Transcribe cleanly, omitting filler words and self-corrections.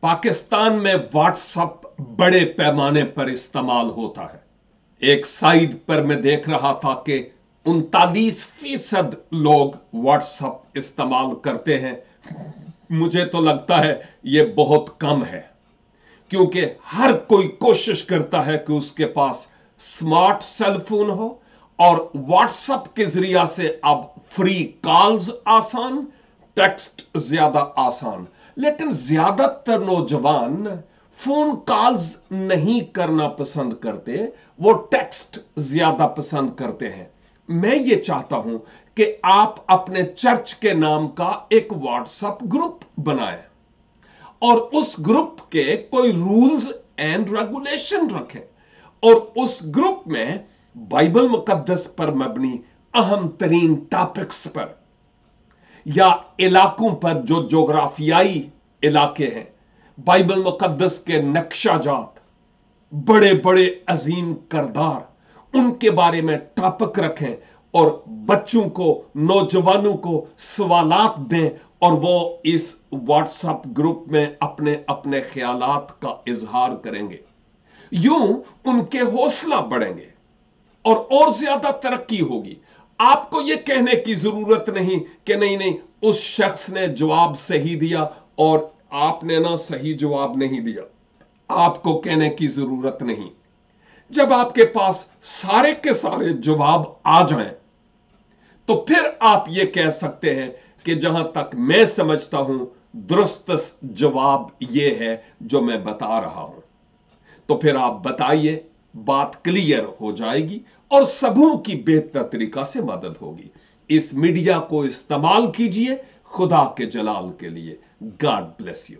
पाकिस्तान में व्हाट्सएप बड़े पैमाने पर इस्तेमाल होता है। एक साइट पर मैं देख रहा था कि 39% लोग व्हाट्सएप इस्तेमाल करते हैं। मुझे तो लगता है यह बहुत कम है, क्योंकि हर कोई कोशिश करता है कि उसके पास स्मार्ट सेल फोन हो और व्हाट्सएप के जरिया से अब फ्री कॉल्स आसान, टेक्स्ट ज्यादा आसान। लेकिन ज्यादातर नौजवान फोन कॉल्स नहीं करना पसंद करते, वो टेक्स्ट ज्यादा पसंद करते हैं। मैं ये चाहता हूं कि आप अपने चर्च के नाम का एक व्हाट्सएप ग्रुप बनाएं और उस ग्रुप के कोई रूल्स एंड रेगुलेशन रखें और उस ग्रुप में बाइबल मुकद्दस पर मबनी अहम तरीन टॉपिक्स पर या इलाकों पर, जो जोग्राफियाई इलाके हैं, बाइबल मुकद्दस के नक्शाजात, बड़े बड़े अजीम करदार, उनके बारे में टॉपिक रखें और बच्चों को, नौजवानों को सवालात दें और वो इस व्हाट्सएप ग्रुप में अपने अपने ख्यालात का इजहार करेंगे। यूं उनके हौसला बढ़ेंगे और ज्यादा तरक्की होगी। आपको यह कहने की जरूरत नहीं कि नहीं नहीं उस शख्स ने जवाब सही दिया और आपने ना सही जवाब नहीं दिया। आपको कहने की जरूरत नहीं। जब आपके पास सारे के सारे जवाब आ जाएं, तो फिर आप यह कह सकते हैं कि जहां तक मैं समझता हूं दुरुस्त जवाब यह है जो मैं बता रहा हूं। तो फिर आप बताइए, बात क्लियर हो जाएगी और सबों की बेहतर तरीका से मदद होगी। इस मीडिया को इस्तेमाल कीजिए खुदा के जलाल के लिए। God bless you.